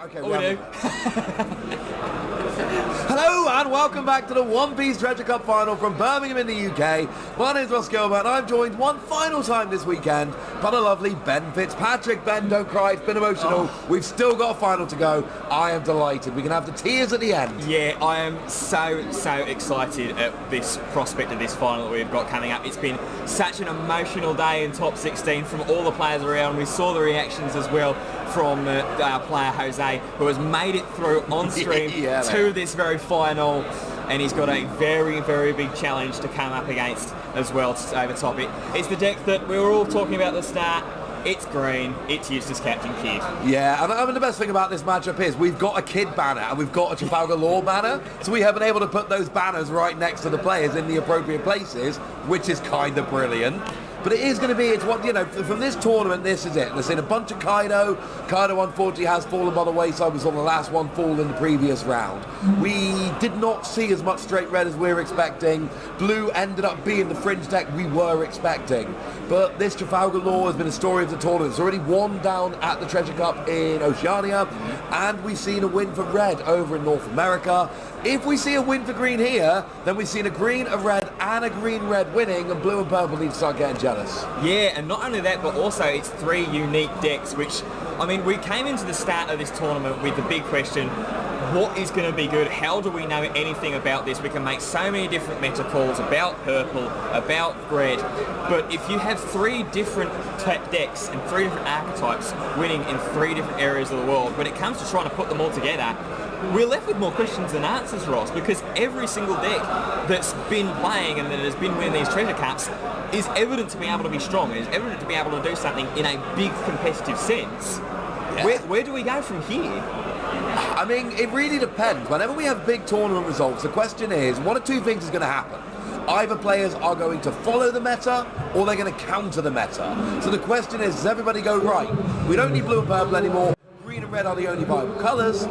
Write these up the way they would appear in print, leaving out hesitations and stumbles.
Okay, we do. Hello and welcome back to the One Piece Treasure Cup final from Birmingham in the UK. My name is Ross Gilbert and I'm joined one final time this weekend by the lovely Ben Fitzpatrick. Ben, don't cry, it's been emotional. We've still got a final to go. I am delighted. We can have the tears at the end. Yeah, I am so excited at this prospect of this final that we've got coming up. It's been such an emotional day in top 16 from all the players around. We saw the reactions as well from our player Jose, who has made it through on stream to this very final, and he's got a very big challenge to come up against as well to overtop it. It's the deck that we were all talking about at the start. It's green, it's Eustace Captain Kid. Yeah, and I mean the best thing about this matchup is we've got a Kid banner and we've got a Trafalgar Law banner, so we have been able to put those banners right next to the players in the appropriate places, which is kind of brilliant. But it is going to be, it's what, you know, from this tournament, this is it. There's been a bunch of Kaido. Kaido, unfortunately, has fallen by the wayside. We saw the last one fall in the previous round. We did not see as much straight red as we were expecting. Blue ended up being the fringe deck we were expecting. But this Trafalgar Law has been a story of the tournament. It's already won down at the Treasure Cup in Oceania, and we've seen a win for red over in North America. If we see a win for green here, then we've seen a green, a red, and a green-red winning, and blue and purple need to start getting jealous. Yeah, and not only that, but also it's three unique decks, which, I mean, we came into the start of this tournament with the big question, what is going to be good? How do we know anything about this? We can make so many different meta calls about purple, about red, but if you have three different decks and three different archetypes winning in three different areas of the world, when it comes to trying to put them all together, we're left with more questions than answers, Ross, because every single deck that's been playing and that has been winning these treasure cups is evident to be able to be strong, is evident to be able to do something in a big competitive sense. Yeah. Where do we go from here? I mean, it really depends. Whenever we have big tournament results, the question is, one of two things is going to happen. Either players are going to follow the meta or they're going to counter the meta. So the question is, does everybody go, right, we don't need blue and purple anymore, green and red are the only viable colours?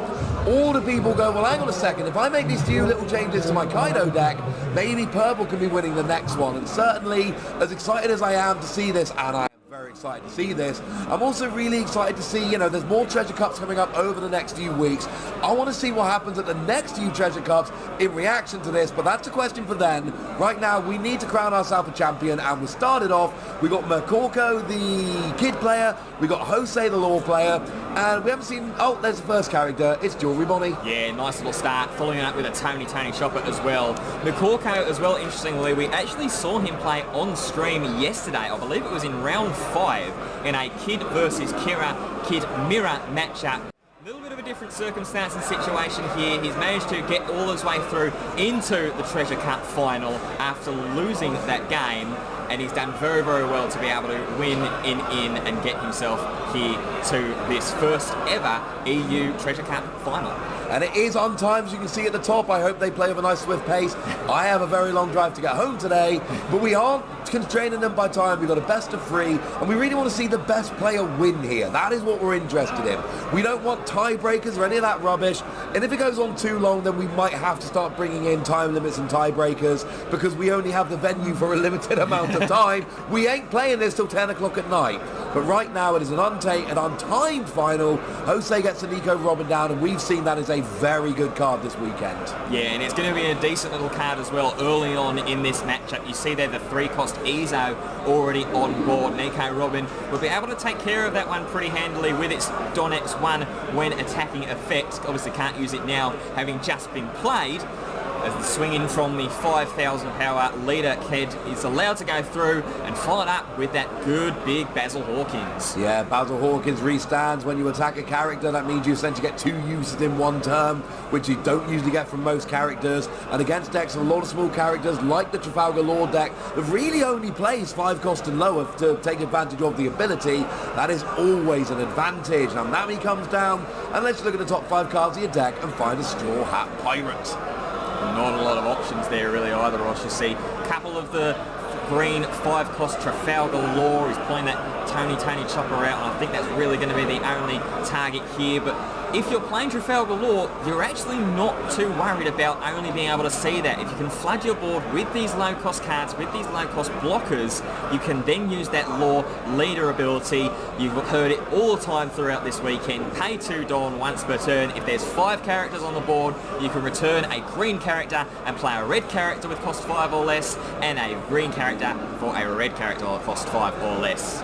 All the people go, well, hang on a second, if I make these few little changes to my Kaido deck, maybe purple can be winning the next one. And certainly, as excited as I am to see this, and I am very excited to see this, I'm also really excited to see, you know, there's more Treasure Cups coming up over the next few weeks. I want to see what happens at the next few Treasure Cups in reaction to this, but that's a question for then. Right now, we need to crown ourselves a champion, and we started off, we got Mercorco, the Kid player, we got Jose, the Law player, and we haven't seen, oh, there's the first character, it's Jewelry Bonnie. Yeah, nice little start, following it up with a Tony Chopper as well. Mercorco as well, interestingly, we actually saw him play on stream yesterday, I believe it was in round 5, in a Kid versus Kid Mirror matchup. A little bit of a different circumstance and situation here. He's managed to get all his way through into the Treasure Cup final after losing that game, and he's done very well to be able to win in and get himself here to this first ever EU Treasure Cup final. And it is on time, as you can see at the top. I hope they play with a nice swift pace. I have a very long drive to get home today, but we aren't constraining them by time. We've got a best of 3, and we really want to see the best player win here. That is what we're interested in. We don't want tiebreakers or any of that rubbish, and if it goes on too long, then we might have to start bringing in time limits and tiebreakers, because we only have the venue for a limited amount of time. We ain't playing this till 10 o'clock at night. But right now it is an untimed final. Jose gets a Nico Robin down, and we've seen that is a very good card this weekend. Yeah, and it's going to be a decent little card as well early on in this matchup. You see there the 3-cost Ezo already on board. Nico Robin will be able to take care of that one pretty handily with its Don X1 when attacking effect. Obviously can't use it now, having just been played. As the swing in from the 5,000 power leader Kid is allowed to go through and followed up with that good big Basil Hawkins. Yeah, Basil Hawkins restands when you attack a character. That means you essentially get 2 uses in one turn, which you don't usually get from most characters. And against decks of a lot of small characters like the Trafalgar Law deck that really only plays 5 cost and lower to take advantage of the ability, that is always an advantage. Now Nami comes down, and let's look at the top 5 cards of your deck and find a Straw Hat Pirate. Not a lot of options there really either, Ross. You see a couple of the green 5-cost Trafalgar Law. He's pulling that Tony Chopper out, and I think that's really going to be the only target here. But if you're playing Trafalgar Law, you're actually not too worried about only being able to see that. If you can flood your board with these low-cost cards, with these low-cost blockers, you can then use that Law leader ability. You've heard it all the time throughout this weekend. Pay 2 Don once per turn. If there's 5 characters on the board, you can return a green character and play a red character with cost 5 or less, and a green character for a red character at cost 5 or less.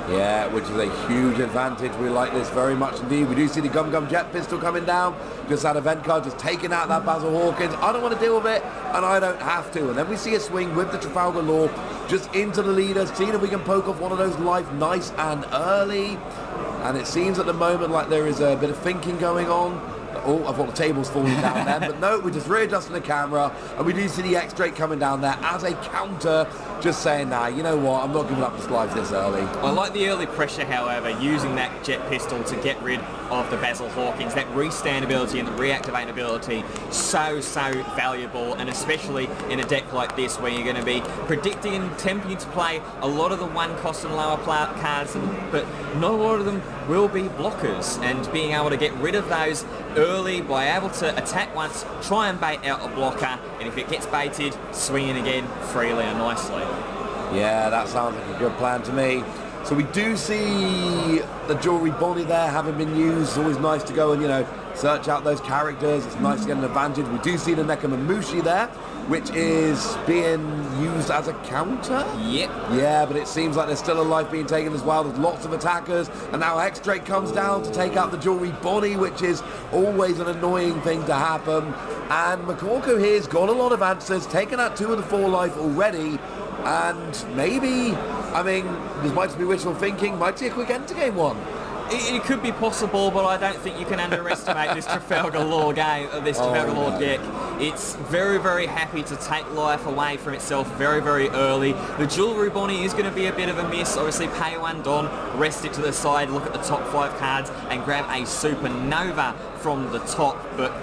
Yeah, which is a huge advantage. We like this very much indeed. We do see the Gum Gum Jet Pistol coming down. Just that event card, just taking out that Basil Hawkins. I don't want to deal with it, and I don't have to. And then we see a swing with the Trafalgar Law just into the leader, seeing if we can poke off one of those life nice and early. And it seems at the moment like there is a bit of thinking going on. Oh, I thought the table's falling down then, but no, we're just readjusting the camera, and we do see the X-Drake coming down there as a counter, just saying, nah, you know what, I'm not giving up this life this early. I like the early pressure, however, using that jet pistol to get rid of the Basil Hawkins. That restand ability and the reactivate ability, so valuable, and especially in a deck like this where you're going to be predicting and attempting to play a lot of the one cost and lower cards, but not a lot of them will be blockers, and being able to get rid of those early by able to attack once, try and bait out a blocker, and if it gets baited, swing in again freely and nicely. Yeah, that sounds like a good plan to me. So we do see the Jewelry Bonnie there having been used. It's always nice to go and, you know, search out those characters. It's nice to get an advantage. We do see the Nekamamushi there, which is being used as a counter. Yep. Yeah, but it seems like there's still a life being taken as well. There's lots of attackers, and now X-Drake comes down to take out the Jewelry Bonnie, which is always an annoying thing to happen. And Makorko here's got a lot of answers, taken out 2 of the 4 life already, and maybe, I mean, this might just be wishful thinking, might see a quick end to game 1. It could be possible, but I don't think you can underestimate this Trafalgar Law game, this Trafalgar Law deck. It's very happy to take life away from itself very early. The Jewelry Bonnie is going to be a bit of a miss. Obviously, pay 1 Don, rest it to the side, look at the top 5 cards, and grab a Supernova from the top. But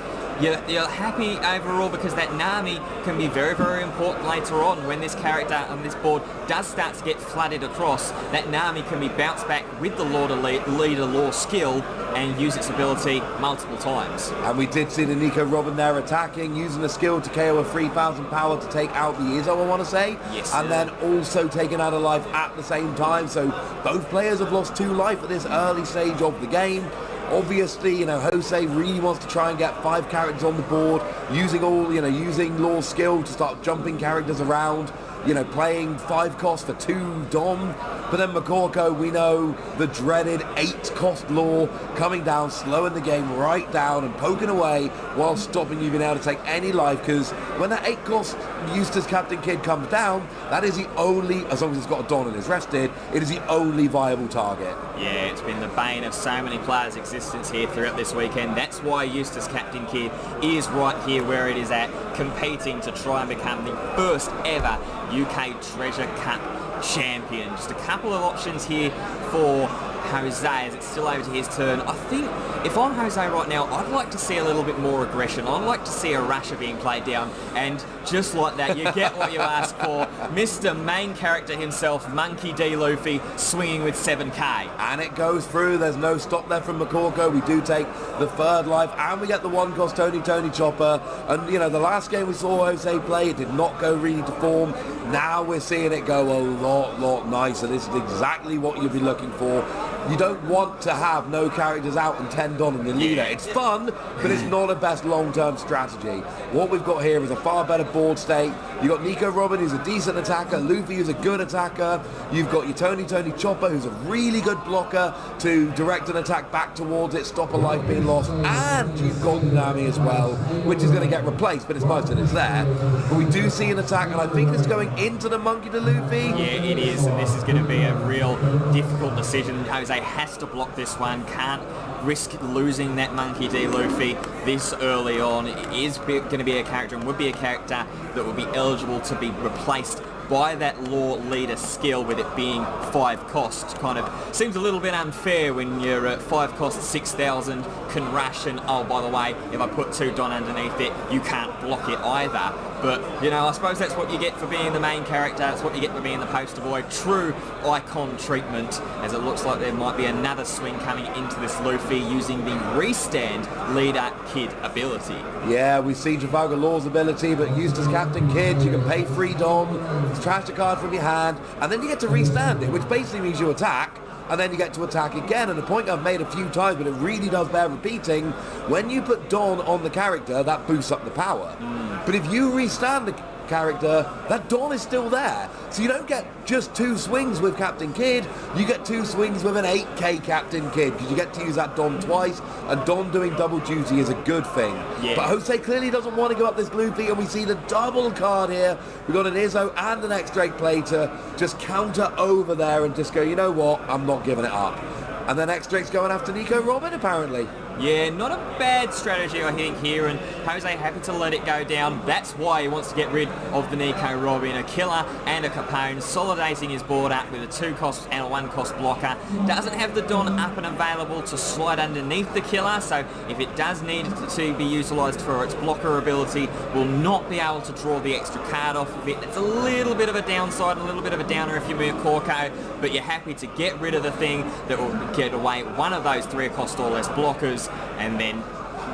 you're happy overall because that Nami can be very important later on when this character on this board does start to get flooded across. That Nami can be bounced back with the leader Law skill and use its ability multiple times. And we did see the Nico Robin there attacking, using the skill to KO a 3,000 power to take out the Izzo, I want to say. Yes, and then also taking out a life at the same time. So both players have lost 2 life at this early stage of the game. Obviously, you know, Jose really wants to try and get 5 characters on the board, using using Law's skill to start jumping characters around, you know, playing 5 cost for 2 Dom. But then Makorko, we know the dreaded 8 cost Law coming down, slowing the game right down and poking away while stopping you being able to take any life, because when that 8 cost Eustace Captain Kidd comes down, that is the only, as long as it's got a Don and is rested, it is the only viable target. Yeah, it's been the bane of so many players' existence here throughout this weekend. That's why Eustace Captain Kidd is right here where it is at, competing to try and become the first ever UK Treasure Cup champion. Just a couple of options here for Jose as it's still over to his turn. I think if I'm Jose right now, I'd like to see a little bit more aggression. I'd like to see a Rasher being played down, and just like that, you get what you ask for. Mr. Main Character himself, Monkey D. Luffy, swinging with 7k. And it goes through. There's no stop there from Makorko. We do take the 3rd life, and we get the 1 cost Tony Chopper. And, you know, the last game we saw Jose play, it did not go really to form. Now we're seeing it go a lot nicer. This is exactly what you'd be looking for. You don't want to have no characters out and 10 Don in the leader. It's fun, but it's not a best long-term strategy. What we've got here is a far better board state. You've got Nico Robin, who's a decent attacker, Luffy, who's a good attacker. You've got your Tony Chopper, who's a really good blocker to direct an attack back towards it, stop a life being lost. And you've got Nami as well, which is going to get replaced, but it's nice that it's there. But we do see an attack, and I think it's going into the Monkey to Luffy. Yeah, it is, and this is going to be a real difficult decision. Jose has to block this one, can't risk losing that Monkey D. Luffy this early on. It is going to be a character and would be a character that would be eligible to be replaced by that law leader skill, with it being 5 cost. Kind of seems a little bit unfair when you're at 5 cost 6,000, can rush, and oh, by the way, if I put 2 Don underneath it, you can't block it either. But, you know, I suppose that's what you get for being the main character. That's what you get for being the poster boy. True icon treatment, as it looks like there might be another swing coming into this Luffy using the restand leader kid ability. Yeah, we've seen Trafalgar Law's ability, but used as Captain Kidd, you can pay 3 Dom, trash the card from your hand, and then you get to restand it, which basically means you attack, and then you get to attack again. And the point I've made a few times, but it really does bear repeating, when you put Don on the character, that boosts up the power. But if you restand the character, that Don is still there. So you don't get just 2 swings with Captain Kidd, you get 2 swings with an 8k Captain Kidd, because you get to use that Don twice, and Don doing double duty is a good thing. Yeah. But Jose clearly doesn't want to go up this Luffy, and we see the double card here. We've got an Izzo and an X-Drake play to just counter over there and just go, you know what, I'm not giving it up. And then X-Drake's going after Nico Robin, apparently. Yeah, not a bad strategy, I think, here, and Jose happy to let it go down. That's why he wants to get rid of the Nico Robin, a killer and a Capone, consolidating his board up with a 2 cost and a 1 cost blocker. Doesn't have the Don up and available to slide underneath the killer, so if it does need to be utilised for its blocker ability, will not be able to draw the extra card off of it. That's a little bit of a downside, a little bit of a downer if you move Corco, but you're happy to get rid of the thing that will get away one of those 3 cost or less blockers, and then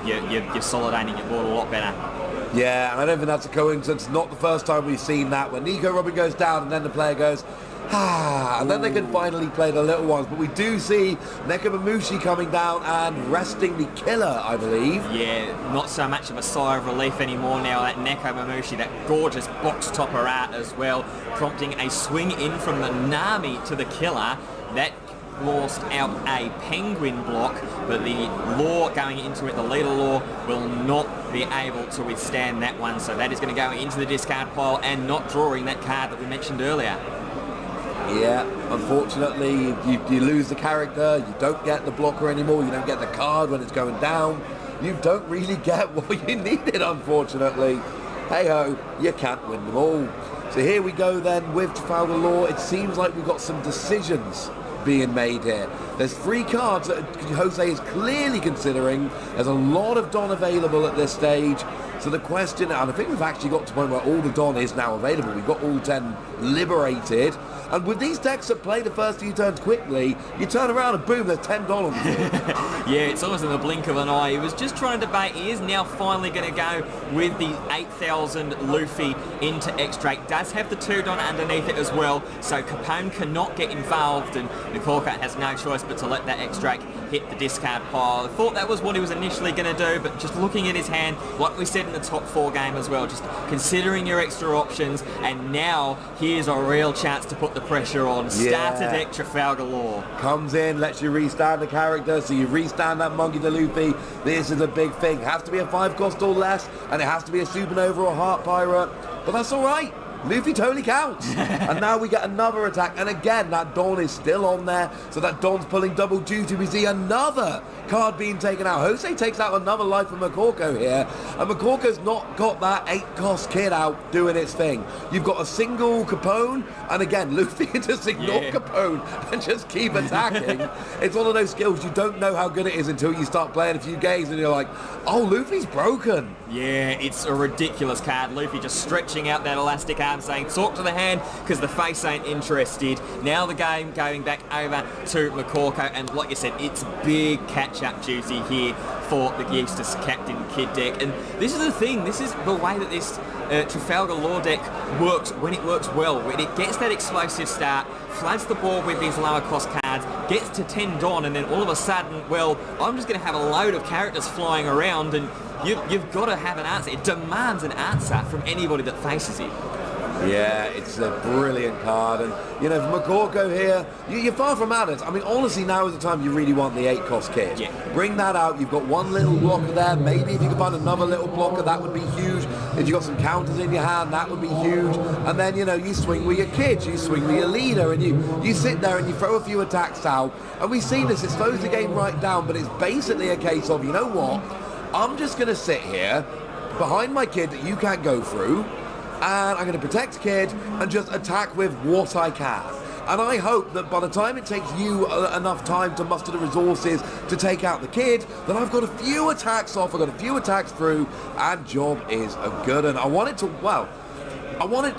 you're consolidating your board a lot better. Yeah, and I don't think that's a coincidence. Not the first time we've seen that, when Nico Robin goes down and then the player goes, and then they can finally play the little ones. But we do see Nekomamushi coming down and resting the killer, I believe. Yeah, not so much of a sigh of relief anymore now. That Nekomamushi, that gorgeous box topper art as well, prompting a swing in from the Nami to the killer. That lost out a penguin block, but the law going into it, the leader law, will not be able to withstand that one. So that is going to go into the discard pile and not drawing that card that we mentioned earlier. Yeah, unfortunately, you lose the character, you don't get the blocker anymore, you don't get the card when it's going down. You don't really get what you needed, unfortunately. Hey-ho, you can't win them all. So here we go then with Trafalgar Law. It seems like we've got some decisions being made here. There's 3 cards that Jose is clearly considering. There's a lot of Don available at this stage. So the question, and I think we've actually got to the point where all the Don is now available. We've got all 10 liberated. And with these decks that play the first few turns quickly, you turn around and boom, there's $10 on the floor. Yeah, it's almost in the blink of an eye. He was just trying to debate. He is now finally going to go with the 8,000 Luffy into X-Drake. Does have the 2 Don underneath it as well, so Capone cannot get involved, and Nicorca has no choice but to let that X-Drake hit the discard pile. I thought that was what he was initially going to do, but just looking at his hand, like we said in the top 4 game as well, just considering your extra options, and now here's a real chance to put the pressure on. Starter deck Trafalgar Law. Comes in, lets you restand the character, so you restand that Monkey to Luffy. This is a big thing. Has to be a 5 cost or less, and it has to be a Supernova or a Heart Pirate, but that's alright. Luffy totally counts. And now we get another attack, and again that Don is still on there, so that Don's pulling double duty. We see another card being taken out. Jose takes out another life from Macorco here, and Macorco's not got that 8 cost kid out doing its thing. You've got a single Capone, and again Luffy just ignore Capone and just keep attacking. It's one of those skills you don't know how good it is until you start playing a few games and you're like, oh, Luffy's broken. Yeah, it's a ridiculous card. Luffy just stretching out that elastic arm saying talk to the hand because the face ain't interested. Now the game going back over to Macorco, and like you said, it's big catch-up duty here for the Eustace Captain Kidd deck. And this is the thing, this is the way that this Trafalgar Law deck works when it works well. When it gets that explosive start, floods the board with these lower cost cards, gets to 10 Don, and then all of a sudden, well, I'm just going to have a load of characters flying around, and you've got to have an answer. It demands an answer from anybody that faces it. Yeah, it's a brilliant card, and you know, for Macorco here, you're far from out it. I mean, honestly, now is the time you really want the 8 cost kit. Yeah. Bring that out. You've got one little blocker there. Maybe if you could find another little blocker, that would be huge. If you've got some counters in your hand, that would be huge. And then, you know, you swing with your kids, you swing with your leader, and you sit there and you throw a few attacks out. And we've seen this. It slows the game right down, but it's basically a case of, you know what? I'm just going to sit here behind my kid that you can't go through. and I'm going to protect Kid and just attack with what I can. And I hope that by the time it takes you enough time to muster the resources to take out the Kid, that I've got a few attacks off, I've got a few attacks through, and job is a good one. I want it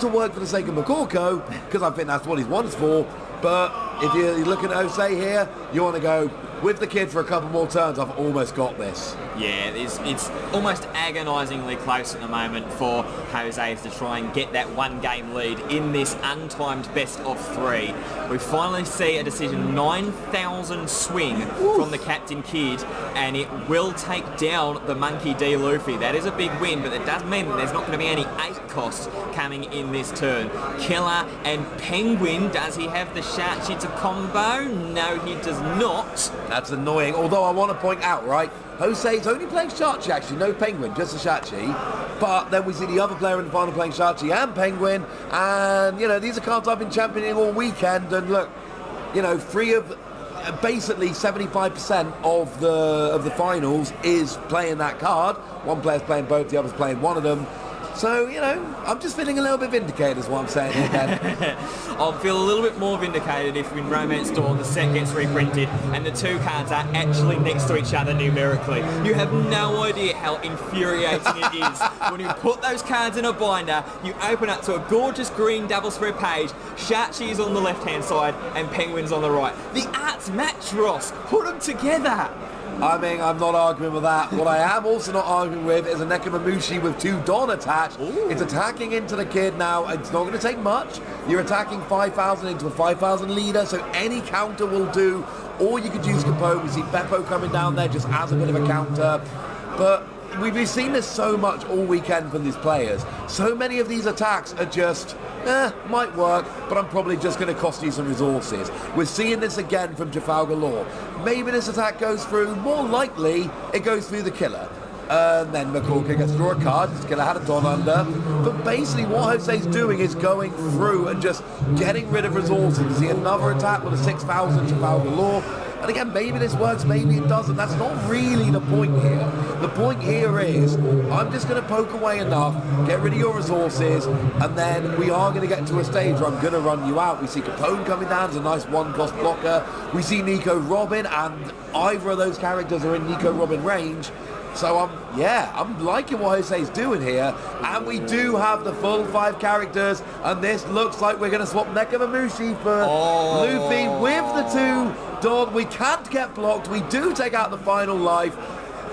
to work for the sake of Makorko, because I think that's what he's wanted for, but if you're looking at Jose here, you want to go with the Kid for a couple more turns. I've almost got this. Yeah, it's almost agonisingly close at the moment for Jose to try and get that one-game lead in this untimed best-of-3. We finally see a decision 9,000 swing from the Captain Kid, and it will take down the Monkey D. Luffy. That is a big win, but it does mean that there's not going to be any 8 costs coming in this turn. Killer and Penguin, does he have the Shachi to combo? No, he does not. That's annoying, although I want to point out, right, Jose's only playing Shachi actually, no Penguin, just a Shachi. But then we see the other player in the final playing Shachi and Penguin, and, you know, these are cards I've been championing all weekend, and look, you know, basically 75% of the finals is playing that card. One player's playing both, the other's playing one of them. So, you know, I'm just feeling a little bit vindicated is what I'm saying here, Ben. I'll feel a little bit more vindicated if in Romance Dawn the set gets reprinted and the 2 cards are actually next to each other numerically. You have no idea how infuriating it is when you put those cards in a binder, you open up to a gorgeous green double spread page, Shachi is on the left-hand side and Penguin's on the right. The art's match, Ross. Put them together. I mean, I'm not arguing with that. What I am also not arguing with is a Nekomamushi with 2 Dawn attached. Ooh. It's attacking into the Kid now. It's not going to take much. You're attacking 5,000 into a 5,000 leader, so any counter will do. Or you could use Capo. We see Beppo coming down there just as a bit of a counter. But we've seen this so much all weekend from these players. So many of these attacks are just, might work, but I'm probably just going to cost you some resources. We're seeing this again from Trafalgar Law. Maybe this attack goes through. More likely, it goes through the Killer. And then Makorko gets to draw a card. His Killer had a Don under. But basically what Jose's doing is going through and just getting rid of resources. We see another attack with a 6,000 Trafalgar Law. And again, maybe this works, maybe it doesn't. That's not really the point here. The point here is, I'm just going to poke away enough, get rid of your resources, and then we are going to get to a stage where I'm going to run you out. We see Capone coming down as a nice 1-cost blocker. We see Nico Robin, and either of those characters are in Nico Robin range. So I'm liking what Jose's doing here, and we do have the full 5 characters, and this looks like we're going to swap Nekomamushi for Luffy with the 2 Dawn. We can't get blocked. We do take out the final life.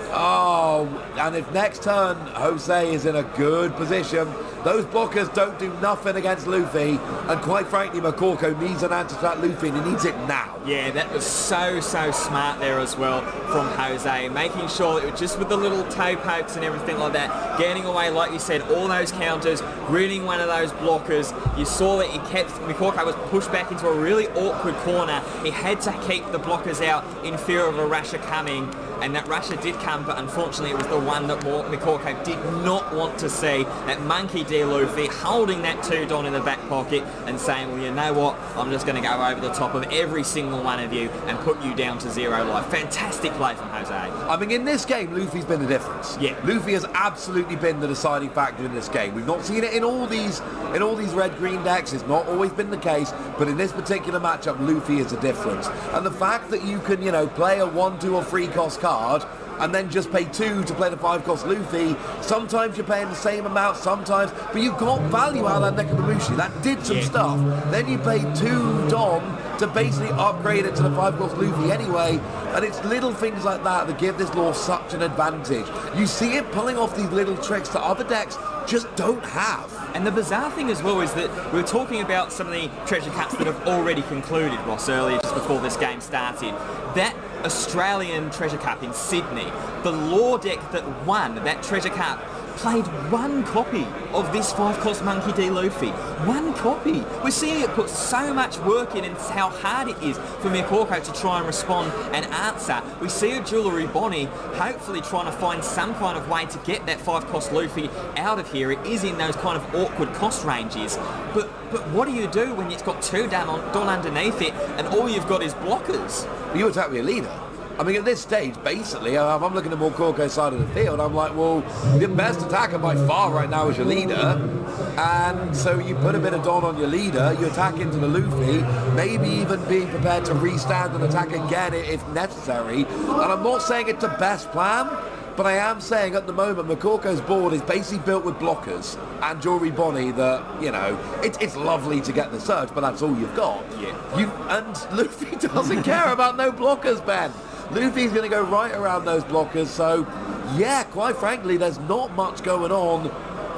Oh, and if next turn Jose is in a good position, those blockers don't do nothing against Luffy, and quite frankly Makorko needs an answer to that Luffy, and he needs it now. Yeah, that was so smart there as well from Jose, making sure that it was just with the little toe pokes and everything like that, getting away, like you said, all those counters, reading one of those blockers. You saw that Makorko was pushed back into a really awkward corner. He had to keep the blockers out in fear of a Rasha coming, and that Rasha did come, but unfortunately it was the one that Makorko did not want to see. That Monkey D. Luffy holding that 2 Don in the back pocket and saying, well, you know what, I'm just going to go over the top of every single one of you and put you down to 0 life. Fantastic play from Jose. I mean, in this game, Luffy's been the difference. Yeah. Luffy has absolutely been the deciding factor in this game. We've not seen it in all these red-green decks. It's not always been the case, but in this particular matchup, Luffy is the difference. And the fact that you can, play a 1, 2, or 3 cost card and then just pay 2 to play the 5-cost Luffy. Sometimes you're paying the same amount, sometimes, but you got value out of that Nekomamushi. That did some stuff. Then you paid 2 Dom to basically upgrade it to the 5-cost Luffy anyway, and it's little things like that that give this law such an advantage. You see it pulling off these little tricks that other decks just don't have. And the bizarre thing as well is that we were talking about some of the treasure cups that have already concluded, Ross, earlier just before this game started. That Australian treasure cup in Sydney, the law deck that won that treasure cup played 1 copy of this 5-cost Monkey D. Luffy. 1 copy. We're seeing it put so much work in, and it's how hard it is for Makorko to try and respond and answer. We see a Jewellery Bonnie hopefully trying to find some kind of way to get that 5-cost Luffy out of here. It is in those kind of awkward cost ranges. But what do you do when it's got 2 Don underneath it and all you've got is blockers? You attack with your leader. I mean, at this stage, basically, if I'm looking at Mokoko's side of the field, I'm like, well, the best attacker by far right now is your leader. And so you put a bit of Don on your leader, you attack into the Luffy, maybe even being prepared to restand and attack again if necessary. And I'm not saying it's the best plan, but I am saying at the moment, Mokoko's board is basically built with blockers and Jory Bonnie that, you know, it's lovely to get the surge, but that's all you've got. Yeah. And Luffy doesn't care about no blockers, Ben. Luffy's going to go right around those blockers, so yeah, quite frankly, there's not much going on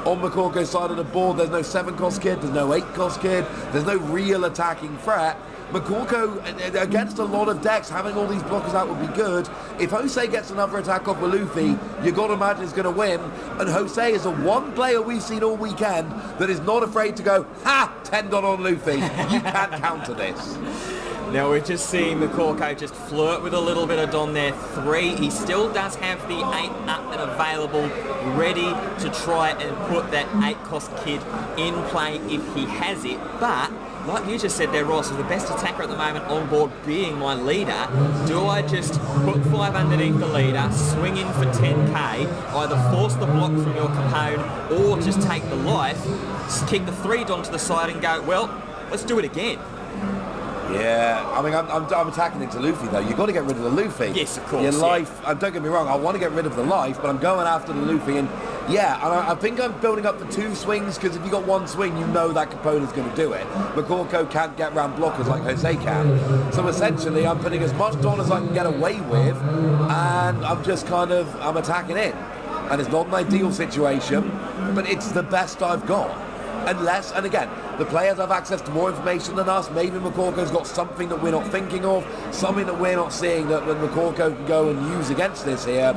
Mokoko's side of the board. There's no 7-cost kid, there's no 8-cost kid, there's no real attacking threat. Mokoko, against a lot of decks, having all these blockers out would be good. If Jose gets another attack off with Luffy, you've got to imagine he's going to win. And Jose is the one player we've seen all weekend that is not afraid to go, ha, 10 dot on Luffy. You can't counter this. Now we're just seeing Mokoko just flirt with a little bit of Don there. 3. He still does have the 8 up and available, ready to try and put that 8-cost kid in play if he has it. But like you just said there, Ross, with the best attacker at the moment on board being my leader, do I just put 5 underneath the leader, swing in for 10k, either force the block from your Capone or just take the life, kick the 3 Don to the side and go, well, let's do it again? Yeah, I mean, I'm attacking into Luffy, though. You've got to get rid of the Luffy. Yes, of course. Your life, don't get me wrong, I want to get rid of the life, but I'm going after the Luffy. And yeah, and I think I'm building up for 2 swings, because if you got 1 swing, you know that Capone's going to do it. Mokoko can't get round blockers like Jose can. So essentially, I'm putting as much Don as I can get away with, and I'm just I'm attacking in. And it's not an ideal situation, but it's the best I've got. Unless, and again, the players have access to more information than us. Maybe Mokoko's got something that we're not thinking of, something that we're not seeing that Mokoko can go and use against this here.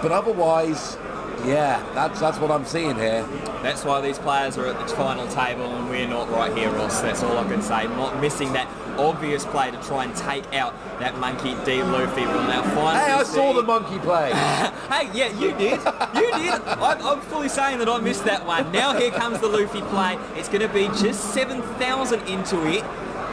But otherwise, yeah, that's what I'm seeing here. That's why these players are at the final table and we're not right here, Ross. That's all I can say. Not missing that obvious play to try and take out that monkey D. Luffy. We'll now finally Hey, I saw the monkey play. Hey, yeah, you did. You did. I'm fully saying that I missed that one. Now here comes the Luffy play. It's going to be just 7,000 into it.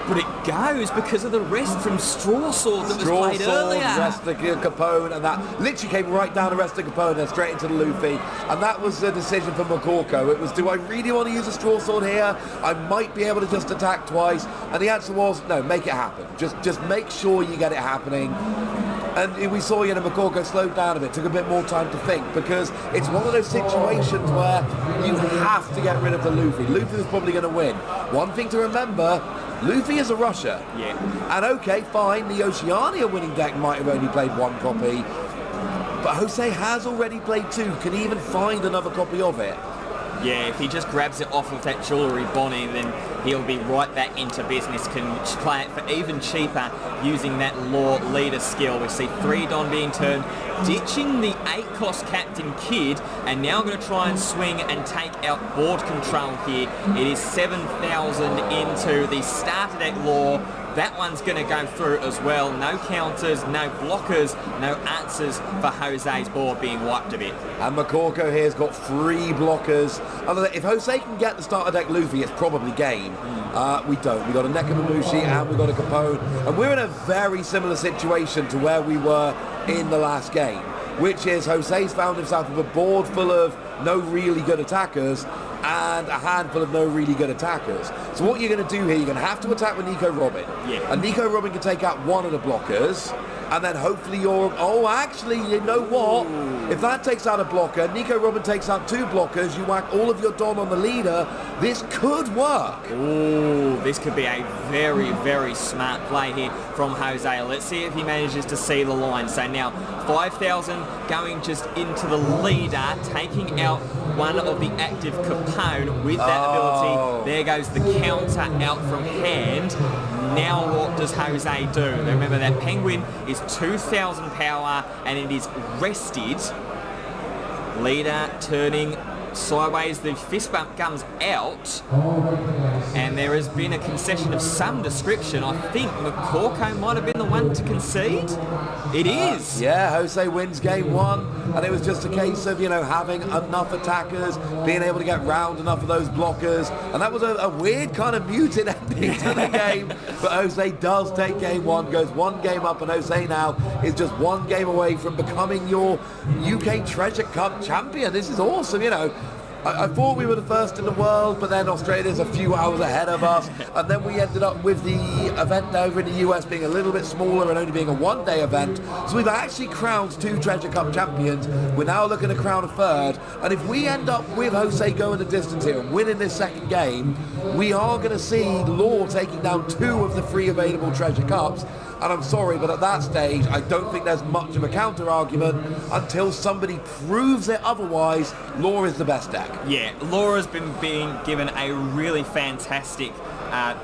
But it goes because of the rest from Straw Sword that was played earlier. Rest of Capone, and that literally came right down the rest of Capone and straight into the Luffy. And that was the decision for Mokoko. It was, do I really want to use a Straw Sword here? I might be able to just attack twice. And the answer was, no, make it happen. Just make sure you get it happening. And we saw, Mokoko slowed down a bit, took a bit more time to think, because it's one of those situations where you have to get rid of the Luffy. Luffy was probably going to win. One thing to remember, Luffy is a rusher. Yeah. And okay, fine, the Oceania winning deck might have only played 1 copy, but Jose has already played 2. Can he even find another copy of it? Yeah, if he just grabs it off of that Jewellery Bonnie, then he'll be right back into business. Can play it for even cheaper using that Law Leader skill. We see 3 Don being turned, ditching the 8-cost Captain Kid, and now going to try and swing and take out board control here. It is 7,000 into the starter deck Law. That one's going to go through as well. No counters, no blockers, no answers for Jose's board being wiped a bit. And Mokoko here's got 3 blockers. If Jose can get the starter deck Luffy, it's probably game. We don't. We got a Nekomamushi and we got a Capone. And we're in a very similar situation to where we were in the last game, which is Jose's found himself with a board full of no really good attackers and a handful of no really good attackers. So what you're going to do here, you're going to have to attack with Nico Robin. Yeah. And Nico Robin can take out 1 of the blockers, and then hopefully actually, you know what? If that takes out a blocker, Nico Robin takes out 2 blockers, you whack all of your Don on the leader, this could work. Ooh, this could be a very, very smart play here from Jose. Let's see if he manages to see the line. So now 5,000 going just into the leader, taking out 1 of the active Capone with that ability. There goes the counter out from hand. Now what does Jose do? Remember that Penguin is 2,000 power and it is rested. Leader turning sideways, the fist bump comes out, and there has been a concession of some description. I think McCorko might have been the one to concede. It is. Yeah, Jose wins game 1, and it was just a case of, having enough attackers, being able to get round enough of those blockers, and that was a weird kind of muted ending to the game. But Jose does take game 1, goes 1 game up, and Jose now is just 1 game away from becoming your UK Treasure Cup champion. This is awesome, I thought we were the first in the world, but then Australia's a few hours ahead of us, and then we ended up with the event over in the US being a little bit smaller and only being a 1-day event. So we've actually crowned 2 Treasure Cup champions. We're now looking to crown a 3rd, and if we end up with Jose going the distance here and winning this 2nd game, we are going to see Law taking down 2 of the 3 available Treasure Cups. And I'm sorry, but at that stage, I don't think there's much of a counter-argument until somebody proves it otherwise. Law is the best deck. Yeah, Laura's been being given a really fantastic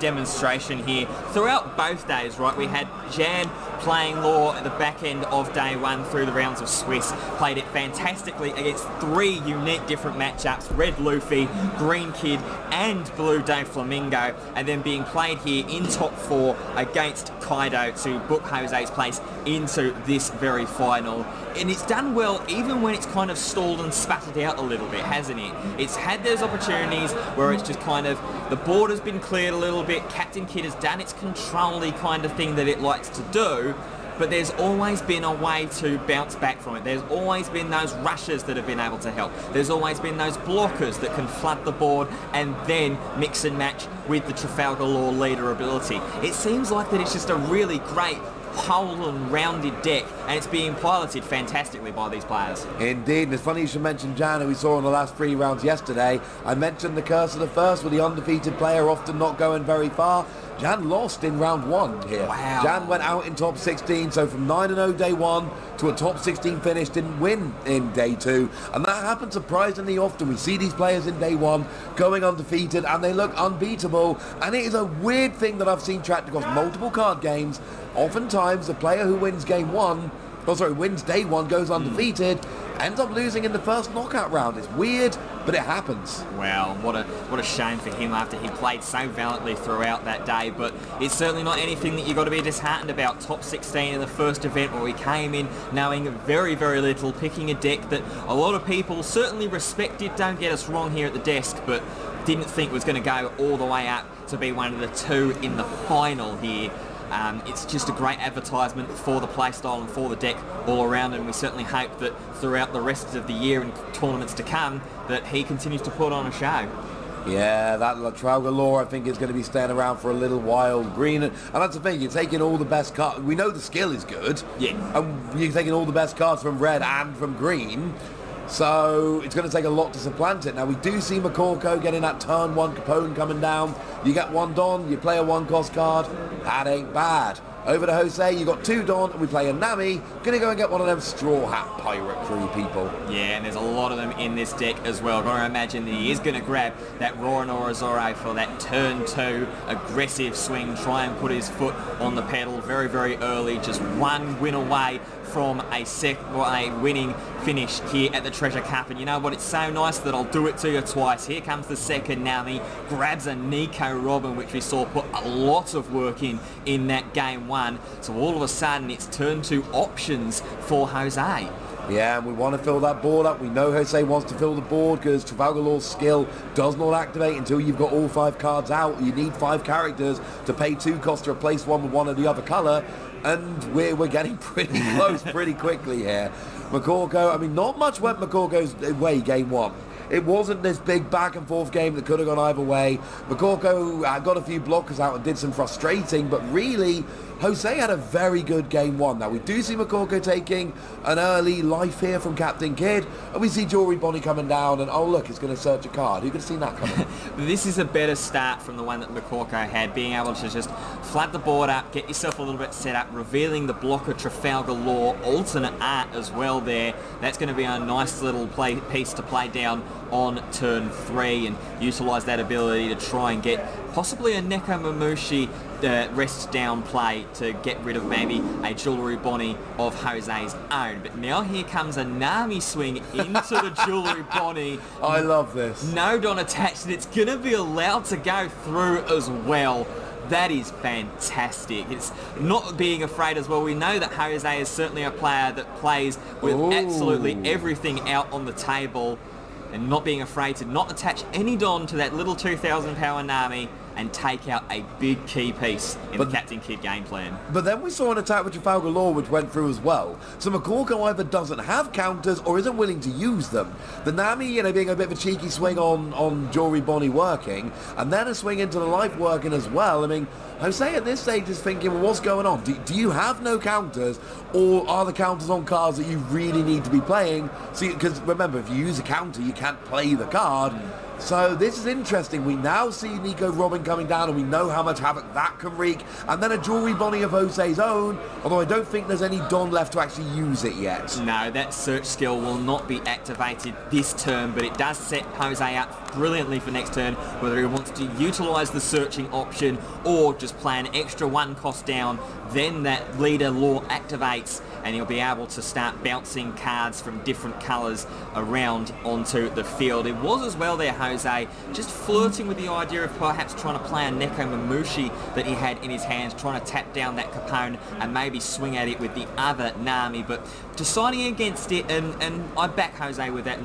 demonstration here throughout both days, right? We had Jan playing Law at the back end of day 1 through the rounds of Swiss, played it fantastically against 3 unique different matchups, Red Luffy, Green Kid and Blue Dave Flamingo, and then being played here in top 4 against Kaido to book Jose's place into this very final. And it's done well even when it's kind of stalled and sputtered out a little bit, hasn't it? It's had those opportunities where it's just kind of, the board has been cleared a little bit, Captain Kid has done its control-y kind of thing that it likes to do, but there's always been a way to bounce back from it. There's always been those rushes that have been able to help. There's always been those blockers that can flood the board and then mix and match with the Trafalgar Law leader ability. It seems like that it's just a really great whole and rounded deck, and it's being piloted fantastically by these players. Indeed, and it's funny you should mention Jan, who we saw in the last 3 rounds yesterday. I mentioned the curse of the first with the undefeated player often not going very far. Jan lost in round 1 here. Wow. Jan went out in top 16, so from 9-0 day 1 to a top 16 finish, didn't win in day 2. And that happens surprisingly often. We see these players in day 1 going undefeated and they look unbeatable. And it is a weird thing that I've seen tracked across multiple card games. Oftentimes the player who wins wins day 1, goes undefeated, ends up losing in the first knockout round. It's weird, but it happens. Wow, what a shame for him after he played so valiantly throughout that day, but it's certainly not anything that you've got to be disheartened about. Top 16 in the first event where we came in knowing very, very little, picking a deck that a lot of people certainly respected, don't get us wrong here at the desk, but didn't think was going to go all the way up to be one of the 2 in the final here. It's just a great advertisement for the playstyle and for the deck all around, and we certainly hope that throughout the rest of the year and tournaments to come that he continues to put on a show. Yeah, that Trafalgar Law I think is going to be staying around for a little while. Green, and that's the thing, you're taking all the best cards. We know the skill is good. Yeah. And you're taking all the best cards from red and from green. So it's going to take a lot to supplant it. Now we do see McCorko getting that turn 1 Capone coming down. You get 1 Don, you play a 1 cost card. That ain't bad. Over to Jose, you got 2 Don, and we play a Nami. Gonna go and get one of them Straw Hat Pirate Crew people. Yeah, and there's a lot of them in this deck as well. Gotta imagine that he is gonna grab that Roaring Orizoro for that turn 2 aggressive swing, try and put his foot on the pedal very, very early, just 1 win away from a winning finish here at the Treasure Cup. And you know what, it's so nice that I'll do it to you twice. Here comes the second Nami, grabs a Nico Robin, which we saw put a lot of work in that game 1. So all of a sudden it's turn 2 options for Jose. Yeah, and we want to fill that board up. We know Jose wants to fill the board because Trafalgar Law's skill does not activate until you've got all 5 cards out. You need 5 characters to pay 2 costs to replace one with one of the other colour. And we're getting pretty close pretty quickly here. McCorko, I mean, not much went McCorko's way game 1. It wasn't this big back and forth game that could have gone either way. McCorko got a few blockers out and did some frustrating, but really Jose had a very good game 1. Now we do see McCorko taking an early life here from Captain Kidd, and we see Jewelry Bonnie coming down, and oh look, it's going to search a card. Who could have seen that coming? This is a better start from the one that McCorko had, being able to just flood the board up, get yourself a little bit set up, revealing the blocker Trafalgar Law, alternate art as well there. That's going to be a nice little piece to play down on turn 3 and utilise that ability to try and get possibly a Neko Mamushi rest down play to get rid of maybe a Jewellery Bonnie of Jose's own. But now here comes a Nami swing into the Jewellery Bonnie. I love this. No Don attached, and it's going to be allowed to go through as well. That is fantastic. It's not being afraid as well. We know that Jose is certainly a player that plays with absolutely everything out on the table, and not being afraid to not attach any Don to that little 2,000 power Nami and take out a big key piece in the Captain Kidd game plan. But then we saw an attack with Trafalgar Law which went through as well. So Makorko either doesn't have counters or isn't willing to use them. The Nami, being a bit of a cheeky swing on Jewellery Bonnie working, and then a swing into the life working as well. I mean, Jose at this stage is thinking, well, what's going on? Do you have no counters, or are the counters on cards that you really need to be playing? See, because remember, if you use a counter, you can't play the card. So this is interesting. We now see Nico Robin coming down, and we know how much havoc that can wreak. And then a Jewellery Bonnie of Jose's own, although I don't think there's any Don left to actually use it yet. No, that search skill will not be activated this turn, but it does set Jose up brilliantly for next turn, whether he wants to utilise the searching option or just play an extra 1 cost down. Then that Leader Law activates, and he'll be able to start bouncing cards from different colours around onto the field. It was as well there, Jose, just flirting with the idea of perhaps trying to play a Neko Mamushi that he had in his hands, trying to tap down that Capone and maybe swing at it with the other Nami, but deciding against it, and I back Jose with that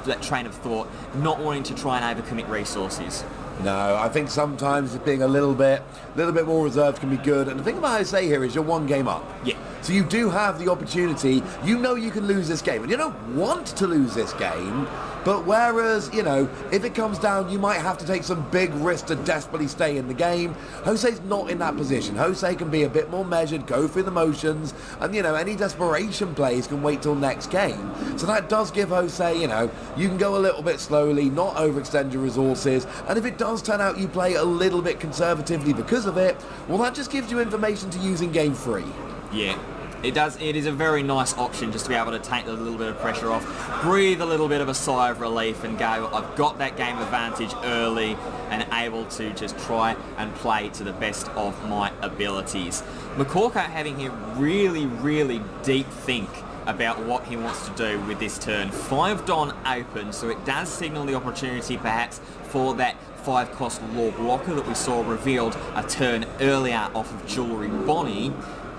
that train of thought, not wanting to try and overcommit resources. No, I think sometimes being a little bit more reserved can be good. And the thing about Jose here is you're 1 game up. Yeah. So you do have the opportunity. You know you can lose this game, and you don't want to lose this game. But whereas, if it comes down, you might have to take some big risks to desperately stay in the game. Jose's not in that position. Jose can be a bit more measured, go through the motions, and, any desperation plays can wait till next game. So that does give Jose, you can go a little bit slowly, not overextend your resources, and if it does turn out you play a little bit conservatively because of it, well, that just gives you information to use in game 3. Yeah. It does. It is a very nice option just to be able to take a little bit of pressure off, breathe a little bit of a sigh of relief and go, I've got that game advantage early and able to just try and play to the best of my abilities. Makorko having him really, really deep think about what he wants to do with this turn. 5 Don open, so it does signal the opportunity perhaps for that 5 cost Law blocker that we saw revealed a turn earlier off of Jewellery Bonnie.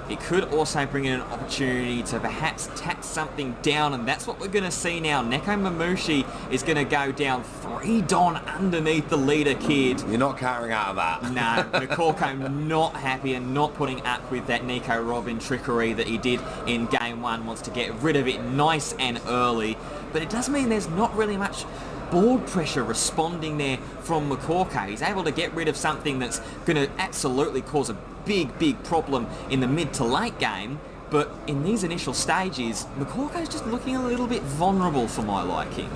It could also bring in an opportunity to perhaps tap something down, and that's what we're going to see now. Neko Mamushi is going to go down 3 Don underneath the Leader Kid. You're not carrying out of that. No, Makorko not happy and not putting up with that Nico Robin trickery that he did in Game 1. Wants to get rid of it nice and early. But it does mean there's not really much board pressure responding there from Makorko. He's able to get rid of something that's going to absolutely cause a big problem in the mid to late game, but in these initial stages, Makorko's just looking a little bit vulnerable for my liking.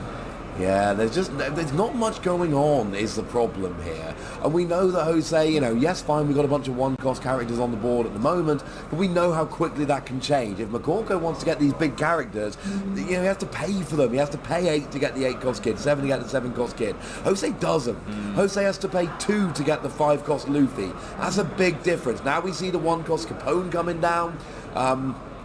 Yeah, there's not much going on is the problem here. And we know that Jose, yes, fine, we've got a bunch of 1-cost characters on the board at the moment, but we know how quickly that can change. If Makorko wants to get these big characters, he has to pay for them. He has to pay 8 to get the 8-cost kid, 7 to get the 7-cost kid. Jose doesn't. Jose has to pay 2 to get the 5-cost Luffy. That's a big difference. Now we see the 1-cost Capone coming down.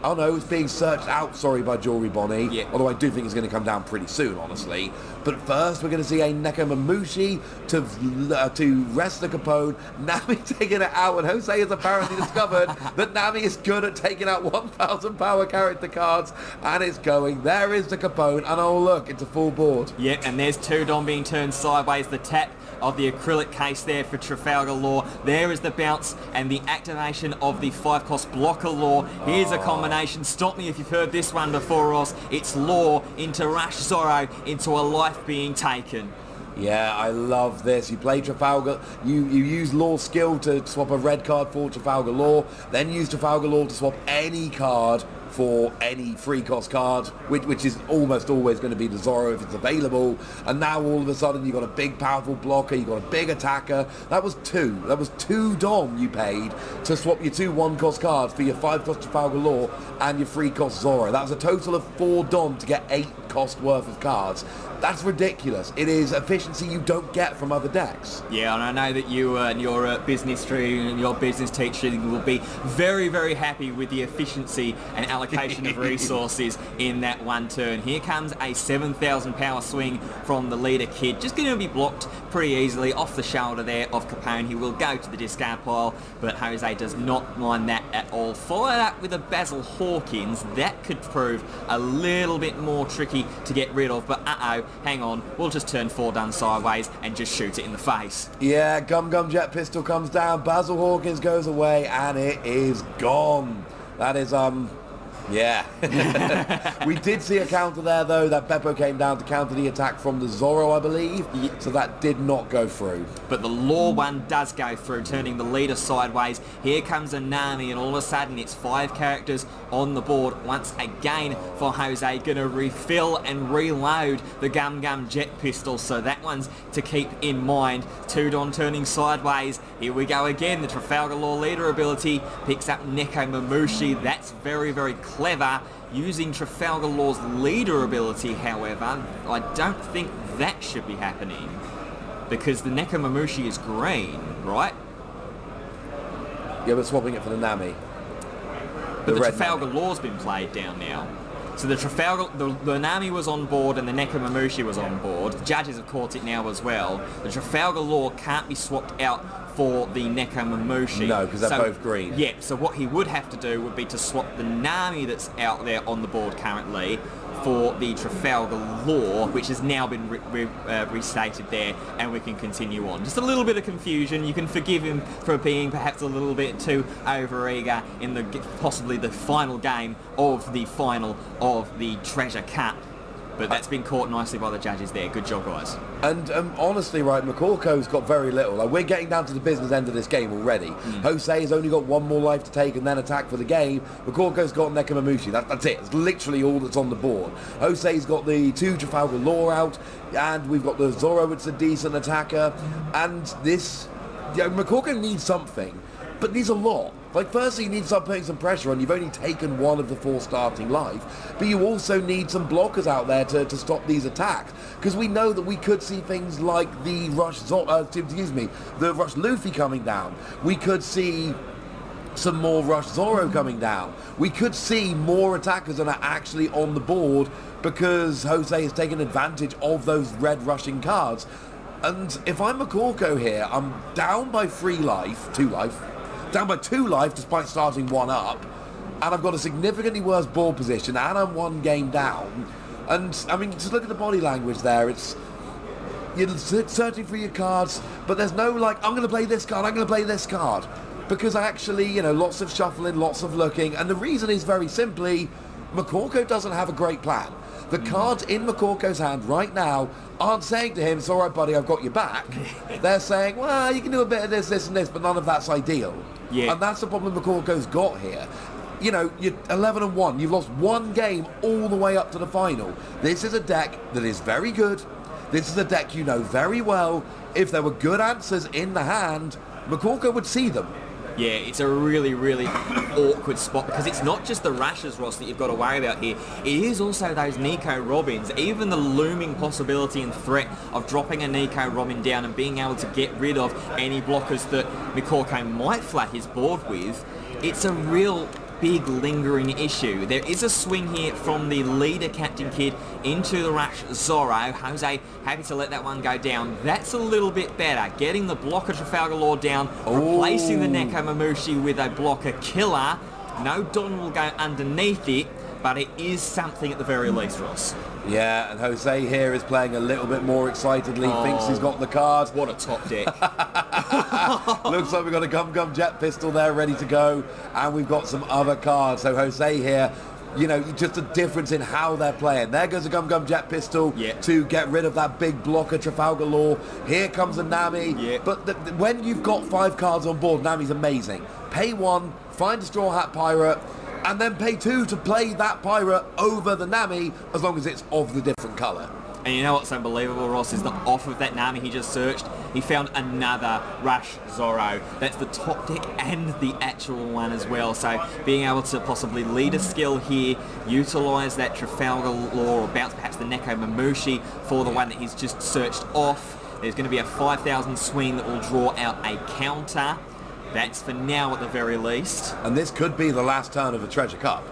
Oh no, it's being searched out, by Jewellery Bonnie. Yeah. Although I do think it's going to come down pretty soon, honestly. But first, we're going to see a Neko Mamushi to rest the Capone. Nami taking it out, and Jose has apparently discovered that Nami is good at taking out 1,000 power character cards, and it's going. There is the Capone, and oh look, it's a full board. Yep, and there's 2 Don being turned sideways. The tap of the acrylic case there for Trafalgar Law. There is the bounce and the activation of the 5-cost blocker Law. Here's a combination. Stop me if you've heard this one before, Ross. It's Law into Rush Zorro into a life being taken. Yeah, I love this. You play Trafalgar, you use Law skill to swap a red card for Trafalgar Law, then use Trafalgar Law to swap any card for any free cost card, which is almost always going to be the Zorro if it's available. And now all of a sudden you've got a big powerful blocker, you've got a big attacker. That was two Dom you paid to swap your 2 1-cost cards for your 5-cost Trafalgar Law and your 3-cost Zorro. That was a total of 4 Dom to get 8 cost worth of cards. That's ridiculous. It is efficiency you don't get from other decks. Yeah, and I know that you and your business stream and your business teaching will be very, very happy with the efficiency and allocation of resources in that one turn. Here comes a 7,000 power swing from the leader kid. Just going to be blocked pretty easily off the shoulder there of Capone. He will go to the discard pile, but Jose does not mind that at all. Followed up with a Basil Hawkins. That could prove a little bit more tricky to get rid of, but hang on, we'll just turn 4 done sideways and just shoot it in the face. Yeah, Gum Gum Jet Pistol comes down, Basil Hawkins goes away, and it is gone. That is, yeah. We did see a counter there, though, that Beppo came down to counter the attack from the Zorro, I believe, so that did not go through. But the Law one does go through, turning the leader sideways. Here comes a Nami, and all of a sudden it's 5 characters on the board once again for Jose. Going to refill and reload the Gum Gum Jet Pistol, so that one's to keep in mind. 2 Don turning sideways. Here we go again. The Trafalgar Law leader ability picks up Neko Mamushi. That's very, very clever. Using Trafalgar Law's leader ability, however, I don't think that should be happening, because the Neko Mamushi is green, right? Yeah, we're swapping it for the Nami. But the Trafalgar Law's been played down now. So the Nami was on board and the Neko Mamushi was on board. The judges have caught it now as well. The Trafalgar Law can't be swapped out for the Neko Mamushi. No, because they're both green. Yeah, so what he would have to do would be to swap the Nami that's out there on the board currently for the Trafalgar Law, which has now been restated there, and we can continue on. Just a little bit of confusion. You can forgive him for being perhaps a little bit too overeager in possibly the final game of the final of the Treasure Cup. But that's been caught nicely by the judges there. Good job, guys. And honestly, right, McCorko's got very little. Like, we're getting down to the business end of this game already. Jose has only got 1 more life to take and then attack for the game. McCorko's got Neko Mamushi. That's it. It's literally all that's on the board. Jose's got the 2 Trafalgar Law out, and we've got the Zorro. It's a decent attacker. And this... Yeah, McCorko needs something, but needs a lot. Like, firstly, you need to start putting some pressure on. You've only taken 1 of the 4 starting life, but you also need some blockers out there to stop these attacks. Because we know that we could see things like the the Rush Luffy coming down. We could see some more Rush Zorro coming down. We could see more attackers that are actually on the board because Jose has taken advantage of those red rushing cards. And if I'm McCorko here, I'm down by 2 life, down by 2 life despite starting 1 up, and I've got a significantly worse board position, and I'm 1 game down. And I mean, just look at the body language there. You're searching for your cards, but there's no like, I'm going to play this card, I'm going to play this card, because actually, lots of shuffling, lots of looking, and the reason is very simply, McCorko doesn't have a great plan. The cards in McCorko's hand right now aren't saying to him, it's all right, buddy, I've got your back. They're saying, well, you can do a bit of this, this, and this, but none of that's ideal. Yeah. And that's the problem McCorko's got here. You're 11-1. You've lost 1 game all the way up to the final. This is a deck that is very good. This is a deck you know very well. If there were good answers in the hand, McCorko would see them. Yeah, it's a really, really awkward spot because it's not just the Rashers, Ross, that you've got to worry about here. It is also those Nico Robins. Even the looming possibility and threat of dropping a Nico Robin down and being able to get rid of any blockers that McCorko might flat his board with, it's a real big lingering issue. There is a swing here from the leader Captain Kid into the Rush Zorro. Jose happy to let that one go down. That's a little bit better. Getting the blocker Trafalgar Law down, replacing the Neko Mamushi with a blocker killer. No Don will go underneath it, but it is something at the very least, Ross. Yeah, and Jose here is playing a little bit more excitedly, thinks he's got the card. What a top deck. Looks like we've got a Gum Gum Jet Pistol there ready to go, and we've got some other cards. So Jose here, just a difference in how they're playing. There goes a Gum Gum Jet Pistol to get rid of that big blocker Trafalgar Law. Here comes a Nami. Yeah. But when you've got 5 cards on board, Nami's amazing. Pay 1, find a Straw Hat Pirate, and then pay 2 to play that pirate over the Nami, as long as it's of the different colour. And you know what's unbelievable, Ross, is that off of that Nami he just searched, he found another Rush Zorro. That's the top deck and the actual one as well. So being able to possibly lead a skill here, utilise that Trafalgar Law, or bounce perhaps the Neko Mamushi for the one that he's just searched off. There's going to be a 5,000 swing that will draw out a counter. That's for now at the very least. And this could be the last turn of the Treasure Cup,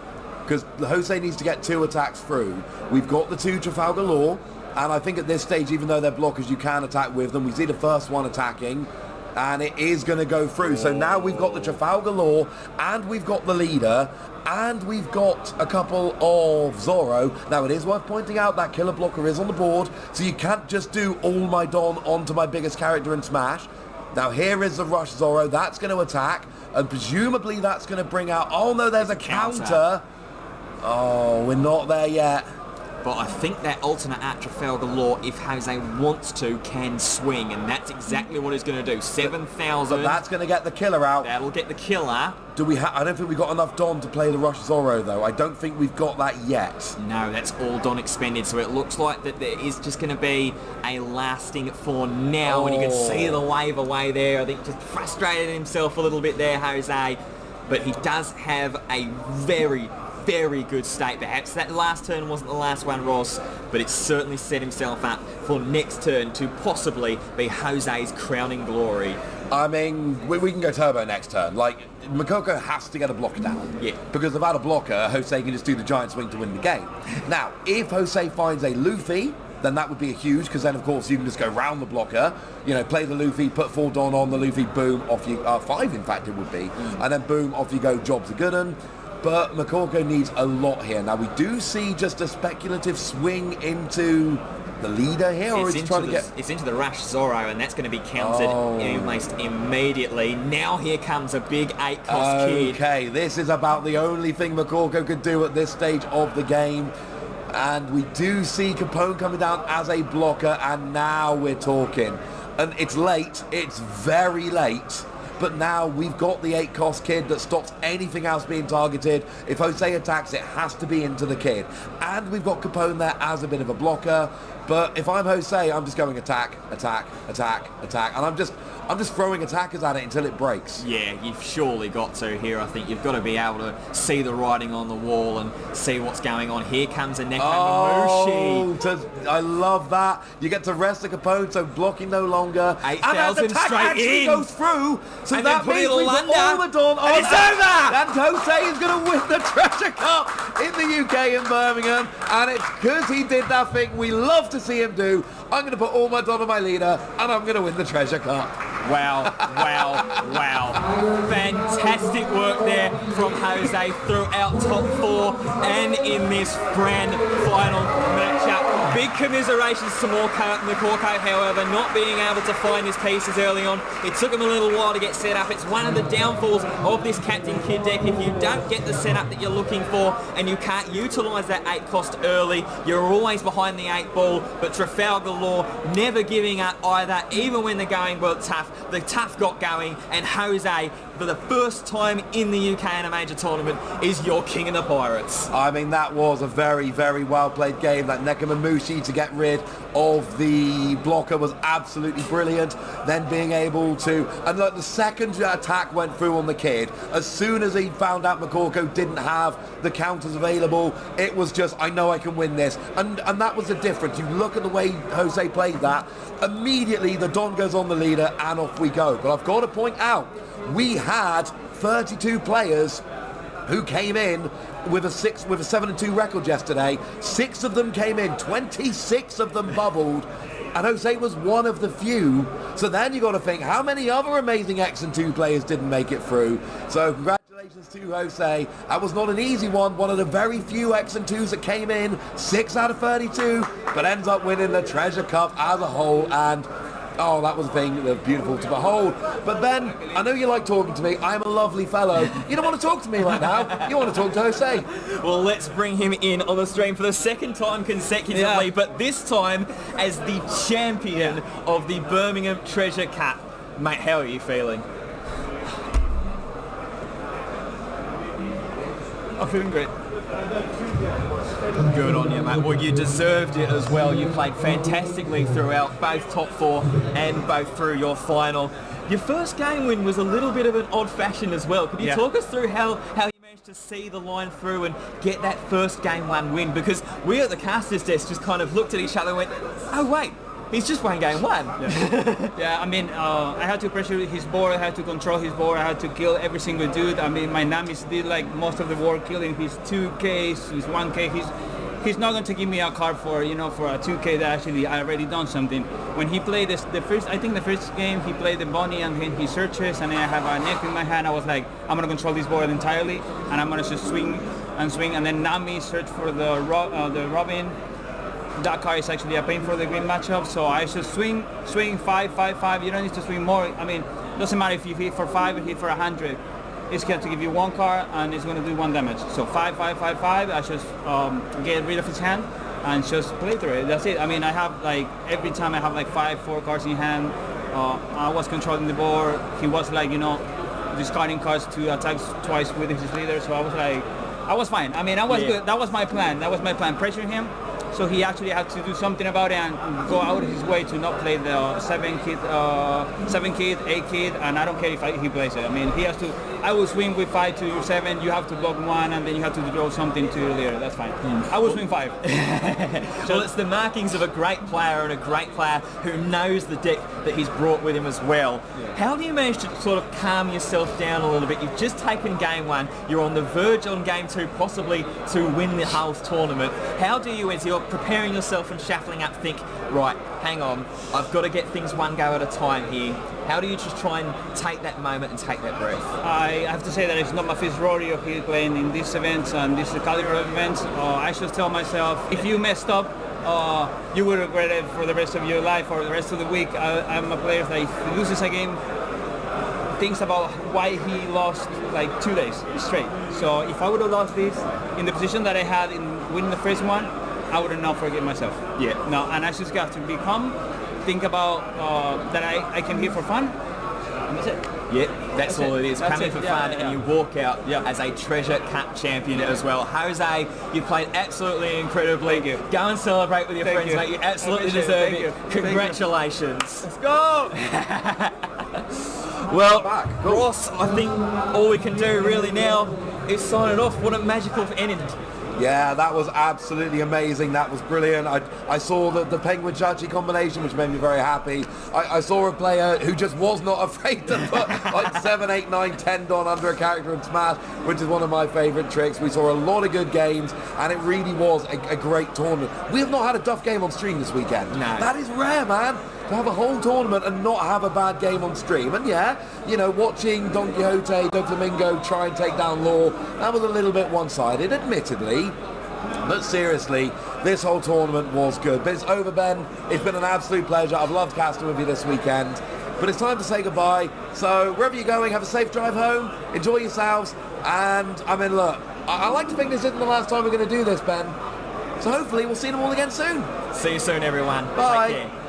because Jose needs to get 2 attacks through. We've got the 2 Trafalgar Law, and I think at this stage, even though they're blockers, you can attack with them. We see the first one attacking, and it is going to go through. So now we've got the Trafalgar Law, and we've got the leader, and we've got a couple of Zorro. Now, it is worth pointing out that killer blocker is on the board, so you can't just do all my Don onto my biggest character and smash. Now, here is the Rush Zorro. That's going to attack, and presumably that's going to bring out... Oh, no, there's a counter. Oh, we're not there yet. But I think that alternate at Trafalgar Law, if Jose wants to, can swing, and that's exactly what he's going to do. 7,000. But that's going to get the killer out. That'll get the killer. Do we? I don't think we've got enough Don to play the Rush Zorro, though. I don't think we've got that yet. No, that's all Don expended, so it looks like that there is just going to be a lasting for now, and you can see the wave away there. I think just frustrated himself a little bit there, Jose. But he does have a very good state. Perhaps that last turn wasn't the last one, Ross, but it certainly set himself up for next turn to possibly be Jose's crowning glory. I mean, we can go turbo next turn. Like, Makoko has to get a blocker down. Yeah. Because without a blocker, Jose can just do the giant swing to win the game. Now, if Jose finds a Luffy, then that would be a huge, because then, of course, you can just go round the blocker, you know, play the Luffy, put 4 Don on the Luffy, boom, off you... 5, in fact, it would be. And then, boom, off you go, jobs are good 'un. But Makoko needs a lot here. Now, we do see just a speculative swing into the leader here, or is he trying to get... It's into the Rush Zorro, and that's going to be countered almost immediately. Now here comes a big 8-cost kid. Okay, this is about the only thing Makoko could do at this stage of the game. And we do see Capone coming down as a blocker, and now we're talking. And it's late. It's very late. But now we've got the 8-cost kid that stops anything else being targeted. If Jose attacks, it has to be into the kid. And we've got Capone there as a bit of a blocker. But if I'm Jose, I'm just going attack, attack, attack, attack. And I'm just throwing attackers at it until it breaks. Yeah, you've surely got to here. I think you've got to be able to see the writing on the wall and see what's going on. Here comes a Neko Mamushi. I love that. You get to rest the Capone, so blocking no longer. 8,000 straight in. Goes through, so and that means we put all the Don on. And it's over! And Jose is going to win the Treasure Cup in the UK in Birmingham. And it's because he did that thing we love to see him do. I'm going to put all my Don on my leader, and I'm going to win the Treasure Cup. Wow. Fantastic work there from Jose throughout top 4 and in this grand final matchup. Big commiserations to Makoko, however, not being able to find his pieces early on. It took him a little while to get set up. It's one of the downfalls of this Captain Kid deck. If you don't get the setup that you're looking for and you can't utilise that 8-cost early, you're always behind the 8 ball. But Trafalgar Law never giving up either, even when they're going well tough. The tough got going, and Jose, for the first time in the UK in a major tournament, is your king of the Pirates. I mean, that was a very well played game. That Neko Mamushi to get rid of the blocker was absolutely brilliant. Then being able to... And look, the second attack went through on the kid. As soon as he found out Makoko didn't have the counters available, it was just, I know I can win this. And that was the difference. You look at the way Jose played that, immediately the Don goes on the leader and off we go. But I've got to point out, we had 32 players who came in with a 7-2 record yesterday. 6 of them came in, 26 of them bubbled, and Jose was one of the few. So then you got to think, how many other amazing X and 2 players didn't make it through? So congratulations to Jose. That was not an easy one of the very few X and 2s that came in, 6 out of 32, but ends up winning the Treasure Cup as a whole. And oh, that was a thing that was beautiful to behold. But Ben, I know you like talking to me. I'm a lovely fellow. You don't want to talk to me right now. You want to talk to Jose. Well, let's bring him in on the stream for the second time consecutively, but this time as the champion of the Birmingham Treasure Cup. Mate, how are you feeling? I'm feeling great. Good on you, mate. Well, you deserved it as well. You played fantastically throughout both top four and both through your final. Your first game win was a little bit of an odd fashion as well. Could you talk us through how you managed to see the line through and get that first game one win? Because we at the casters desk just kind of looked at each other and went, oh wait, he's just won game one. Yeah, I mean, I had to pressure his board, I had to control his board, I had to kill every single dude. I mean, my Namis did like most of the work, killing his 2Ks, his 1K. He's not going to give me a card for, for a 2K that actually I already done something. When he played the first game, he played the bunny and then he searches, and then I have a neck in my hand. I was like, I'm going to control this board entirely, and I'm going to just swing, and then Nami search for the Robin. That card is actually a pain for the green matchup, so I just swing 5. You don't need to swing more. I mean, doesn't matter if you hit for 5 or hit for 100. It's going to give you 1 card and it's going to do 1 damage. So 5. I just get rid of his hand and just play through it. That's it. I mean, I have like every time I have like 4 cards in hand. I was controlling the board. He was like discarding cards to attack twice with his leader. So I was fine. I mean, I was good. That was my plan. Pressure him. So he actually had to do something about it and go out of his way to not play the 7 kid, 8 kid, and I don't care if he plays it. I mean, he has to. I will swing with 5 to your 7. You have to block 1, and then you have to draw something to your leader. That's fine. I will swing 5. Well, it's the markings of a great player and a great player who knows the deck that he's brought with him as well. Yeah. How do you manage to sort of calm yourself down a little bit? You've just taken game 1. You're on the verge on game 2, possibly to win the whole tournament. How do you, as you're preparing yourself and shuffling up, think, right, hang on, I've got to get things one go at a time here. How do you just try and take that moment and take that breath? I have to say that it's not my first rodeo here playing in these events and these caliber of events. I just tell myself, if you messed up, you will regret it for the rest of your life or the rest of the week. I'm a player that if he loses a game, thinks about why he lost like 2 days straight. So if I would have lost this in the position that I had in winning the first one, I would not forget myself. Yeah. No, and I just got to be calm, think about that I came here for fun, and that's it. Yeah, that's all it is. Come in for fun, and you walk out as a Treasure Cup champion as well. Jose, you played absolutely incredibly. Thank you. Go and celebrate with your friends, mate. You absolutely deserve it. Congratulations. Let's go! Well, Ross, I think all we can do really now is sign it off. What a magical ending. Yeah, that was absolutely amazing. That was brilliant. I saw the Penguin Chachi combination, which made me very happy. I saw a player who just was not afraid to put like 7, 8, 9, 10 Don under a character and smash, which is one of my favourite tricks. We saw a lot of good games, and it really was a great tournament. We have not had a duff game on stream this weekend. No. That is rare, man. To have a whole tournament and not have a bad game on stream. And watching Don Quixote, Doflamingo try and take down Law, that was a little bit one-sided, admittedly. But seriously, this whole tournament was good. But it's over, Ben. It's been an absolute pleasure. I've loved casting with you this weekend. But it's time to say goodbye. So wherever you're going, have a safe drive home. Enjoy yourselves. And, I mean, look, I like to think this isn't the last time we're going to do this, Ben. So hopefully we'll see them all again soon. See you soon, everyone. Bye. Take care.